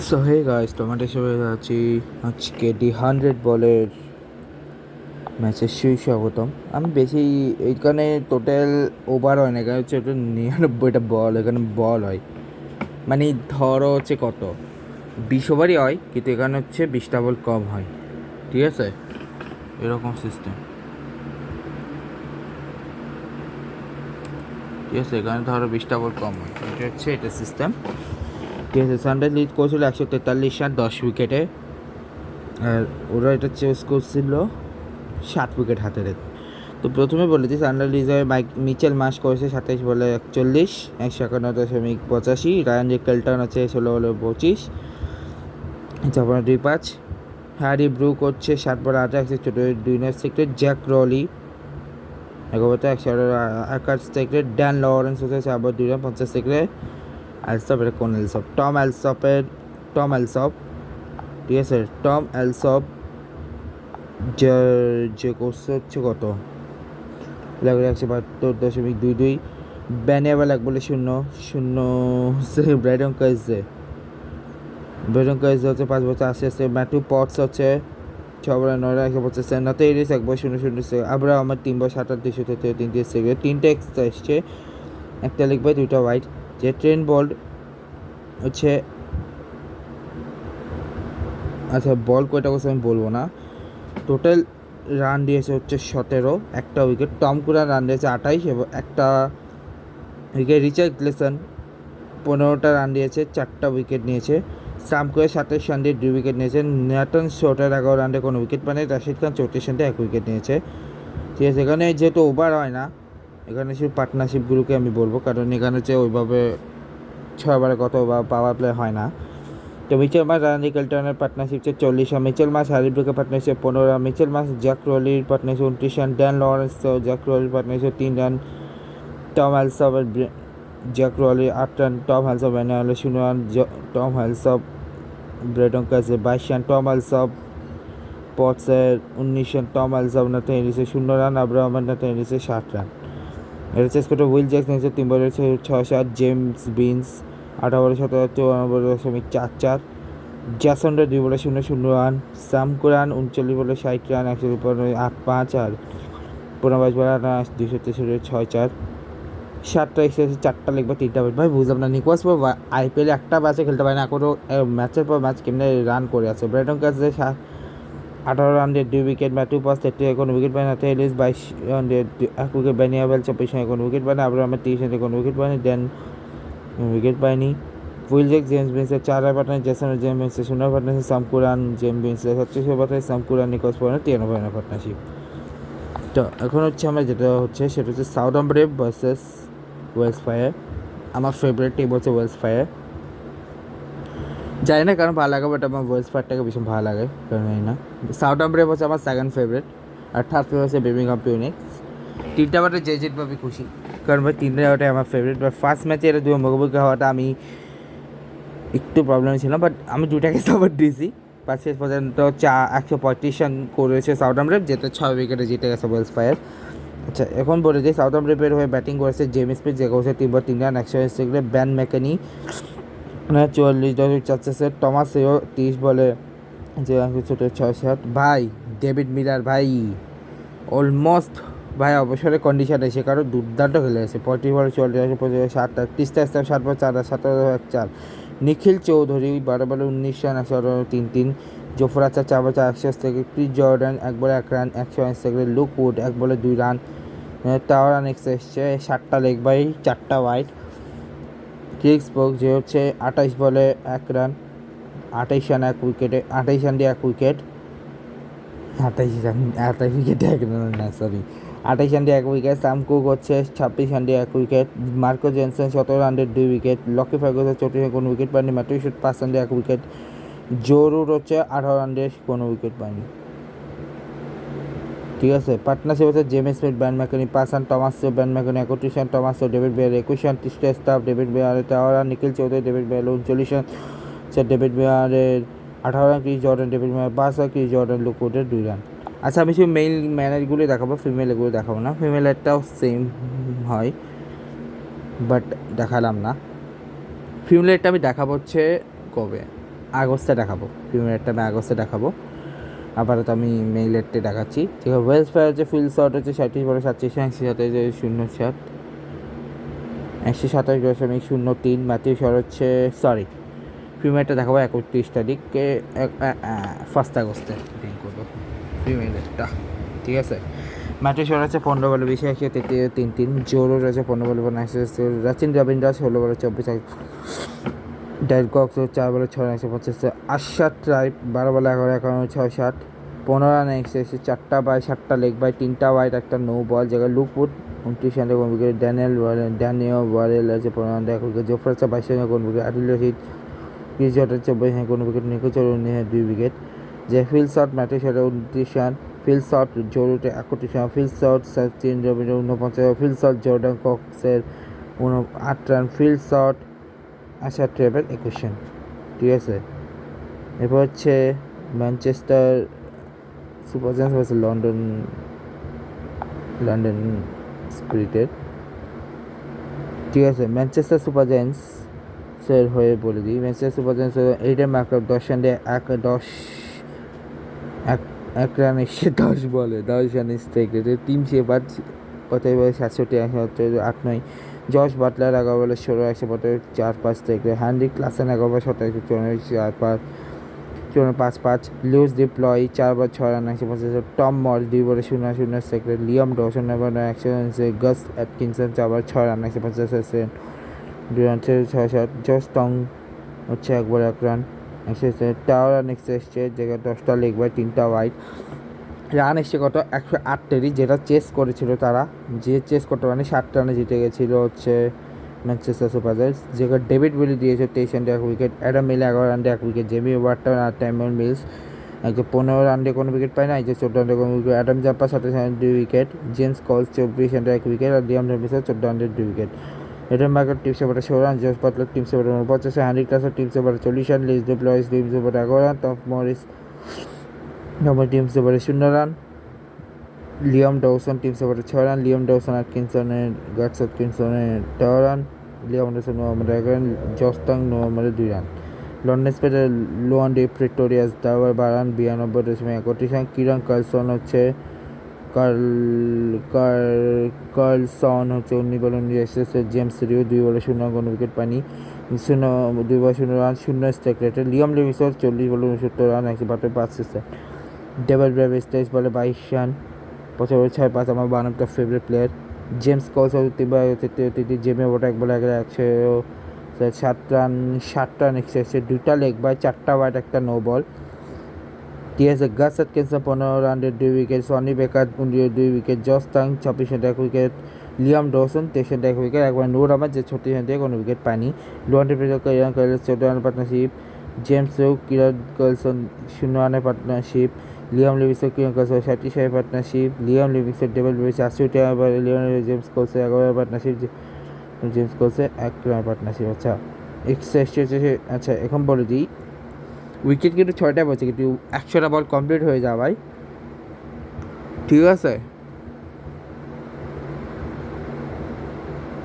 So hey guys, তোমাদের সবাই আছি আজকে ডি 100 বলের ম্যাচের সুস্বাগতম। আমি বেশি এইখানে টোটাল ওভার হয় না, এখানে হচ্ছে ওটা 99টা বল, এখানে বল হয় মানে ধরো হচ্ছে কত 20 ওভারই হয়, কিন্তু এখানে হচ্ছে 20টা বল কম হয়। ঠিক আছে, এরকম সিস্টেম। ঠিক আছে, এখানে ধরো 20টা বল কম হয়, এটা হচ্ছে এটা সিস্টেম। ঠিক আছে, সানরাইজ লিড করেছিল 143 রান 10 উইকেটে, আর ওরা এটা চেস করছিল 7 উইকেট হাতে রেখে। তো প্রথমে বলে দিই, সানরাইজ রিজার্ভে মিচেল মাস করেছে 27 বলে 41, 151.85। রায়ান কেল্টন আছে 16 বলে 25, 54.25। হ্যারি ব্রু করছে 7 বলে 8, 102 strike rate. Zak Crawley 11 151 strike rate. Dan Lawrence হচ্ছে 4 বলে 2 রান 50 সেক্রেট। অ্যালসপ, এটা কোন অ্যালসপ? টম অ্যালসপ। ঠিক আছে, টম অ্যালসপ যে যে করছে হচ্ছে কত 172.22। ব্যানিয়াবেল 1 বলে 0 0 ব্রাইডন কাইজে হচ্ছে 5 বছর 80 আছে। ম্যাথু পটস হচ্ছে 6 বলে 9 রান 150 রান। নাতে এরিস 1 বলে 0 আবার আমার 3 বল 7 রান 3 সেকেন্ড। 3টে এক্সট্রা এসছে, একটা লেগ বাই 2টা ওয়াইড। যে ট্রেন্ট বোল্ট হচ্ছে, আচ্ছা বল কয়টা করছে আমি বলবো না। টোটাল রান দিয়েছে হচ্ছে 17, একটা উইকেট। টম কুরান রান দিয়েছে 28 এবং একটা উইকেট। রিচার্ড গ্লেসন 15টা রান দিয়েছে, 4টা উইকেট নিয়েছে। সাম করে 27 রান দিয়ে 2 উইকেট নিয়েছে। ন্যাটন শর্টের 11 রান দিয়ে কোনো উইকেট পায়নি। রাশিদ খান 34 রান দিয়ে 1 উইকেট নিয়েছে। ঠিক আছে, এখানে যেহেতু ওভার হয় না, এখানে শুধু পার্টনারশিপগুলোকে আমি বলবো, কারণ এখানে হচ্ছে ওইভাবে 6 ওভারে কত বা পাওয়ার প্লে হয় না। তো মিচেল মাস রানি কেল্টনের partnership 40 run. Mitchell Marsh Harry ব্রুকের partnership 15 run. Mitchell Marsh Jack রলির partnership 29 run. Dan Lawrence Jack রলির partnership 3 run. Tom Alsop Jack রলি 8 রান। টম হ্যালসপ ব্যানিয়ালে 0 run. Tom Alsop Brydon Carse 22 run. Tom Alsop পটসের 19 run. Tom Alsop নাতে এনিসে 0 run. আব্রাহামের নাতে এনিসে 60 রান। এটা চেস করতে উইল জ্যাক্স নিয়েছে 3 বলে 6-7। জেমস বিন্স 18 বলে 17.44। জ্যাসনরা 2 বলে 0 রান। সাম কুরান 39 বলে 60 রান 108.5। আর 15 বলে 263 7টা এক্সেসে 4টা লিখবে 3টা ব্যাট। ভাই বুঝলাম না, নিকোলাস পুরো আইপিএলে একটা ম্যাচে খেলতে পারে না, কোনো ম্যাচের পর ম্যাচ কেমনে রান করে আছে। ব্রেটন কাছে 18 রান দিয়ে 2 উইকেট। ম্যাথু পাস 30 কোনো উইকেট পায় না। তেলিস 22 রান দিয়ে 1 উইকেট। ব্যানিয়াবেল 24 রানে কোনো উইকেট পায় না। আবার আমার 30 রানে কোনো উইকেট পায়নি। দেন উইকেট পায়নি। উইল জ্যাক জেমস বিন্সের 4 রান পাঠায়। জেসন জেমস বিন্সের 0 পার্টনারশিপ। সাম কুরান জেমস বিন্সের 37 পাঠায়। সাম কুরান নিকোলাস পুরানের 93 রানের পার্টনারশিপ। তো এখন হচ্ছে আমরা যেটা হচ্ছে সেটা হচ্ছে Southern Brave versus Welsh Fire. আমার ফেভারিট টিম হচ্ছে ওয়েলস ফায়ার। জানি না কারণ ভালো লাগে, বাট আমার ওয়েলস ফায়ারটাকে ভীষণ ভালো লাগে, কারণ জানি না। সাউদার্ন ব্রেভ হচ্ছে আমার সেকেন্ড ফেভারিট, আর থার্ড ফেভারিট হচ্ছে বার্মিংহাম পিউনিক্স। 3টা ব্যাটে যে জিতবে খুশি, কারণ ভাই 3টা ব্যাটে আমার ফেভারিট। বাট ফার্স্ট ম্যাচে এরা দুটো মুখোমুখি হওয়াটা আমি একটু প্রবলেম ছিল, বাট আমি দুটাকে সাপোর্ট দিয়েছি। শেষ পর্যন্ত 135 রান করেছে সাউদার্ন ব্রেভ, যেটা 6 উইকেটে জিতে গেছে ওয়েলস ফায়ার। আচ্ছা, এখন বলে যে সাউদার্ন ব্রেভের হয়ে ব্যাটিং করেছে জেমস স্মিথ, যে করেছে 3 বলে 3 রান 106। ব্যান ম্যাকেনি 44.4। টমাস হেও 30 বলে যে 6-7। ভাই ডেভিড মিলার ভাই অলমোস্ট ভাই অবসরের কন্ডিশন এসে, কারণ দুর্দান্ত খেলে আছে। 35 বলে 44, 7 তিস্তা 7 বল 4 17-4। নিখিল চৌধুরী 12 বলে 19 রান 103। জোফরা 4 বলে 100। ক্রিস জর্ডান 1 বলে 1 রান 101। লুক উড 1 বলে 2 রান 13 রান এক্সট্রা এসছে। 7টা লেগ বাই 4টা ওয়াইড। ক্রিস স্পোক যে হচ্ছে 28 বলে 1 রান 28 রান 1 উইকেটে, 28 রান দিয়ে 1 উইকেট। 28 উইকেটে 1 রান না, সরি 28 রান দিয়ে 1 উইকেট। সাম কুক হচ্ছে 26 রান দিয়ে 1 উইকেট। মার্কো জেনসন 17 রান দিয়ে 2 উইকেট। লকি ফার্গুসন 34 রানে কোনো উইকেট পায়নি। ম্যাথু শুট 5 রান দিয়ে 1 উইকেট। জো রুট হচ্ছে 18 রান দিয়ে কোনো উইকেট পায়নি। ঠিক আছে, পার্টনারশিপ হচ্ছে James Smith Ben McKinney 5 run. Thomas Ben McKinney 31 run. Thomas David বেয়ার 21 রান। তিস্টা স্টাফ ডেভিড বেয়ার 13 রান। নিখিল চৌধুরী ডেভিড বেয়ার 39 রান। ডেভিড বেয়ারের 18 রান। ক্রিস জর্ডান ডেভিড বেয়ার 5 রান। ক্রিস জর্ডান লুকউডের 2 রান। আচ্ছা, আমি শুধু মেল ম্যানেজগুলোই দেখাবো, ফিমেল এগুলো দেখাবো না। ফিমেলেরটাও সেম হয়, বাট দেখালাম না। ফিমেলেরটা আমি দেখাবো হচ্ছে কবে আগস্টে দেখাবো, প্রিমিয়ারটা আমি আগস্টে দেখাবো। আপাতত আমি মেইলেরটা দেখাচ্ছি, ঠিক আছে। ওয়েলসফেয়ার হচ্ছে ফুল শট হচ্ছে 37.37, 80.07, 127.03। ম্যাথিউ শট হচ্ছে প্রিমিয়ারটা দেখাবো 31 তারিখে, 1 আগস্টে দিন করবো প্রিমিয়ারটা, ঠিক আছে। ম্যাথিউ শট হচ্ছে 15 বলে 20, 133। জোরো রয়েছে 15 বলে 19, রাচিন রবীন্দ্র 16 বলে 24, ডেল কক্স 4 বলে 6, 150। আশাদ ট্রাইব 12 বলে 11, 51, 6, 15 রানে 4টা বাই, 7টা লেগ বাই, 3টা ওয়াইড, একটা নো বল। জায়গায় লুকউড 29 রানে কোন উইকেট, ড্যানিয়েল ওয়ারেল আছে 15 রানে 1 উইকেট, জোফরা 22 রানে কোন উইকেট, আদিল রশিদ 20 রানে 24 রানে কোন উইকেট, নিকোচর 19 রানে 2 উইকেট। যে ফিল শট ম্যাথিউ শটে 29 রান, ফিল শট জোরুটে 31 run, Phil Salt Sachin Ravindra 49, Phil Salt Jordan কক্সের 8 রান, ফিল শট আশা ট্রেভেল 21 রান, ঠিক আছে। এরপর হচ্ছে Manchester Super Giants versus London স্পিরিটের, ঠিক আছে। ম্যানচেস্টার সুপার জায়ান্টসের হয়ে বলে দিই, Manchester Super Giants Aiden McCallum 10 রানে 1 রান 10 বলে 10 রানের স্ট্রাইক রেটে। টিম শেপার্ড 65 বলে 67, 8-9। জশ বাটলার 11 বলে 16, 115, 4-5 স্ট্রাইক রেট। হ্যান্ডি ক্লাসেন 11 বলে 27, 54, 5-5। লুইস ডিপ্লয় 4 বল 6 রান 150। টম মরিস 2 বলে 0-0 স্ট্রাইক রেট। লিয়াম ডওসন 9 বলে 100, গাস অ্যাটকিনসন 4 বল 6 রান 150, 2 রান 6 শট। জস টং হচ্ছে 1 বলে 1 রান 100, টাওয়ার রান এসছে, জায়গায় 10টা লেগ বাই, 3টা ওয়াইড। রান এসছে কত 108, যেটা চেস করেছিল তারা, যে চেস করতে পারেনি 60 রানে জিতে গেছিলো হচ্ছে ম্যানচেস্টার সুপার জায়ান্টস। যেখানে ডেভিড উইলি দিয়েছে 23 run 1 wicket, Adam Milne 11 run 1 wicket, Jamie ওয়াটন আর টাইমন মিলস 15 রান দিয়ে কোনো উইকেট পায় না, 14 রান দিয়ে কোনো উইকেট। অ্যাডাম জাম্পার 27 run 2 wicket, James Coles 24 run 1 wicket, আর Liam Davies 14 run 2 wicket. Aiden মার্কেট টিম সেভারে 16 রান, জস বাটলার টিম সেভারে 49, হ্যান্ডি ক্লাসের টিম সেভারে 40 রান, লিজ ডিপ্লয়েস টিম সেভারে 11 রান, টম মরিস টিম সেভারে 0 রান, লিয়াম ডওসন টিম সেভারে 6 রান, লিয়াম ডওসন গাটস অ্যাটকিনসনের 13 রান, লিয়াম ডওসন 9 নম্বরে 1 রান, জস্টাং 9 নম্বরে 2 রান। লন্ডন স্পেডের লোয়ান্ডে Pretorius 12 run 92.31 run. Kiran Carlson হচ্ছে কার্লসন হচ্ছে 19 বলে 19, জেমস রিও 2 বলে 0 রান কোনো উইকেট পায়নি, 2 বলে 0 রান 0 স্ট্রাইক রেটে। লিয়াম লিভিসন 40 বলে 69 রান 152, ডেভিড ব্রেভিস 23 বলে 22 রান 55, 6-5। আমার one of the favourite player. James কলস 3 বলে, জেমি ওয়াট 1 বলে 107 রান 60 রান এসেছে, 2টা লেগ বাই, 4টা ওয়াইড, একটা নো বল, ঠিক আছে। গাস Atkinson 15 run 2 wicket, Sonny Baker 2 wicket, Josh Tongue 26 run 1 wicket, Liam Dawson 23 run 1 wicket, একবার নূর আহমেদ যে 36 রান দিয়ে কোনো উইকেট পায়নি। লোয়ান্ডে প্রেটোরিয়াস কিরণ কার্লস 14 রানের পার্টনারশিপ, জেমস রিও কিরণ কার্লসন 0 রানের পার্টনারশিপ, লিয়াম লিভিংস্টোন কিরণ কার্লসন 37 রানের partnership, Liam Livingstone David Brevis 80 রানের, লিওন জেমস কলসে 11 রানের পার্টনারশিপ, জেমস কলসে 1 রানের পার্টনারশিপ। আচ্ছা আচ্ছা এখন বলে দিই, উইকেট কিন্তু 6টা পড়ছে, কিন্তু 100টা বল কমপ্লিট হয়ে যাওয়ায়, ঠিক আছে,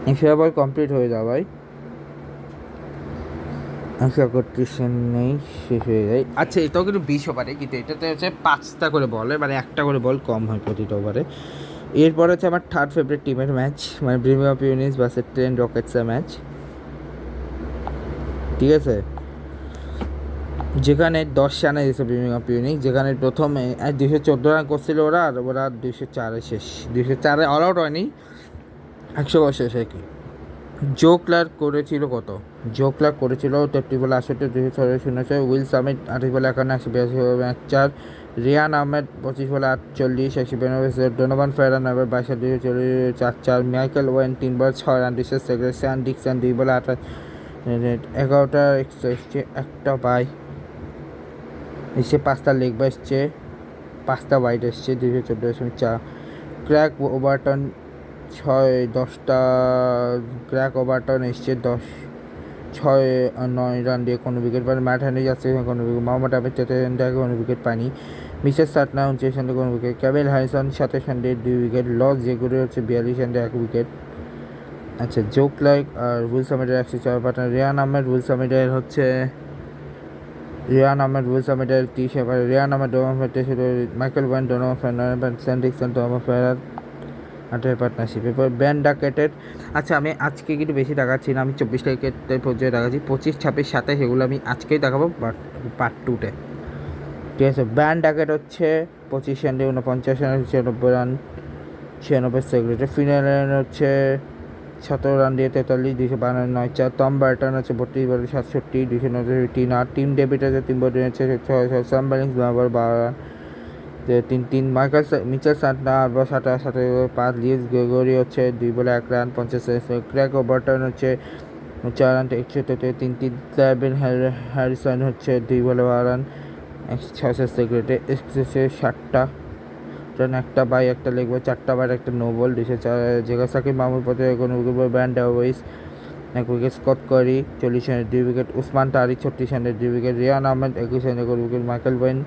100টা বল কমপ্লিট হয়ে যাওয়ায় 131 রান নেই, শেষ হয়ে যায়। আচ্ছা এটাও কিন্তু 20 ওভারে, কিন্তু এটাতে হচ্ছে 5টা করে বল, মানে একটা করে বল কম হয় প্রতিটা ওভারে। এরপর হচ্ছে আমার থার্ড ফেভারিট টিমের ম্যাচ, মানে ব্রিমিয়াম পিউনিস ভার্সেস ট্রেন্ট রকেটসের ম্যাচ, ঠিক আছে। যেখানে 10 রানে দিয়েছে ব্রিমিয়াম পিউনিক, যেখানে প্রথমে 214 রান করছিল ওরা, আর ওরা 204-এ শেষ, 204-এ অল আউট হয়নি, 100 বল শেষ আর কি। জো ক্লার্ক করেছিল কত? জো ক্লার্ক করেছিল 30 বলে 68, 206, উইল সামিট 28 বলে 51, 182, 4। রিয়ান আহমেদ 25 বলে 48, 192, ডোনোভান ফেরার 9 বলে 22, 244, 4। মাইকেল ওয়েন 3 বলে 6 রান 200, স্যান ডিকসন 2 বলে 28, 11টা এক্সট্রা এসছে, একটা বাই এসছে, 5টা লেগ বাই এসছে, 5টা ওয়াইড এসছে, 214.4। ক্র্যাক ওভারটন 10টা ক্র্যাক ওভারটন এসছে, 6-9 রান দিয়ে কোনো উইকেট পায়নি। ম্যাট হ্যান্ডি যাচ্ছে কোনো উইকেট, মোহাম্মদ আবিদ 33 রান দিয়ে কোনো উইকেট পায়নি। মিসেস সাটনা 29 রান দিয়ে কোনো উইকেট, ক্যাবেল হ্যারিসন 27 রান দিয়ে 2 উইকেট, লস জেগুরি হচ্ছে 42 রান দিয়ে 1 উইকেট। আচ্ছা জো ক্লার্ক আর উইল সামিটের 104 পার্টনার, রিয়ান আহমেদ উইল সামিটের হচ্ছে রিয়ান আহমেদ, উইল সামিটের 30 এবার রিয়ান আহমেদ, ডোনাল্ড ফেটের মাইকেল ওয়েন, ডোনাল্ড ফের্নান্ডেজ, স্যান্ডিকসন, টমাস ফেরার 8 পার্টনারশিপ। এরপর ব্যান ডাকেটের, আচ্ছা আমি আজকে কিন্তু বেশি দেখাচ্ছি না, আমি 24 তারিখের পর্যায়ে দেখাচ্ছি, 25, 26, 27 এগুলো আমি আজকেই দেখাবো বাট পার্ট 2-তে। ঠিক আছে, ব্যান ডাকেট হচ্ছে 25 রানে 49 রান, 96 রান, 96 সেক্রেটারি। ফিনালেন হচ্ছে 17 রান দিয়ে 43, 252 9-4। টম বার্টন হচ্ছে 32 বলে 67, 290 3 8। টিম ডেভিড আছে 3 বলে হচ্ছে 6, সাম ব্যালিংস 12 run 3-3। Mitchell Santner 7 lease Gregory হচ্ছে 2 বলে 1 রান 50। ক্র্যাগ ওবার্টন হচ্ছে 4 রান 61, 3-3। ক্লেভিন হ্যারিসন হচ্ছে 2 বলে 12 রান 6 সেক্রেটারি। এক্সেসে 60টা রান, 1টা বাই 1টা লেগ বল, 4টা বার 1টা নো বল, 204। যেখানে সাকিব মাহমুদ পথে কোনো উইকেট, ব্যান ডাওয়েস 1 উইকেট, স্কট করি 40 রানের 2 উইকেট, উসমান তারিক 36 রানের 2 উইকেট, রিয়ান আহমেদ 21 রানের 1 wicket, Michael Owen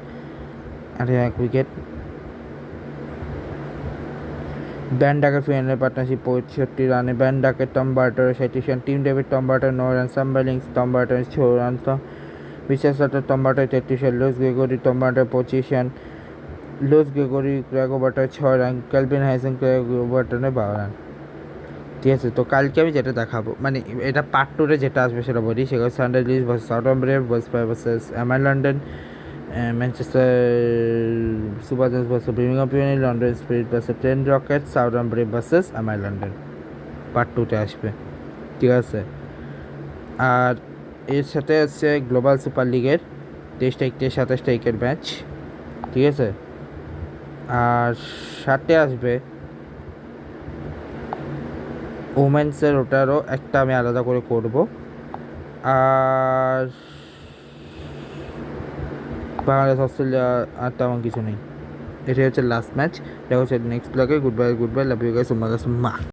1 wicket. Ben ডাকের ফিনালের পার্টনারশিপ 65 রানে। ব্যান ডাকের টম বার্টার 37 রান, টিম ডেভিড টম বার্টার 9 রান, সাম ব্যালিংস টম বার্টার 6 রান, বিশেষ টম বার্টার 33 রান, লুইস গ্রেগরি টম বার্টার 25 রান, লুইস গ্রেগরি ক্র্যাগ ওবার্টার 6 রান, ক্যালভিন হ্যারিসন ক্র্যাগ ওবার্টনে 12 রান। ঠিক আছে, তো কালকে আমি যেটা দেখাবো মানে এটা পার্ট 2-তে যেটা আসবে সেটা বলি। সেখানে সানডে লিজ versus Southampton Brave versus MI London, Manchester Super Giants versus Birmingham পিওনিয়ার, London Spirit versus Trent Rocket, Southampton Brave versus MI London part 2-তে আসবে। ঠিক আছে, আর এর সাথে আছে গ্লোবাল সুপার লিগের 23 তারিখ থেকে 27 তারিখের ম্যাচ। ঠিক আছে, আর সাথে আসবে ওমেন্সের, ওটারও একটা আমি আলাদা করে করব। আর বাংলাদেশ অস্ট্রেলিয়া আর তেমন কিছু নেই। এটাই হচ্ছে লাস্ট ম্যাচ। দেখা হচ্ছে নেক্সট ব্লগে। Good bye, love you guys, মা।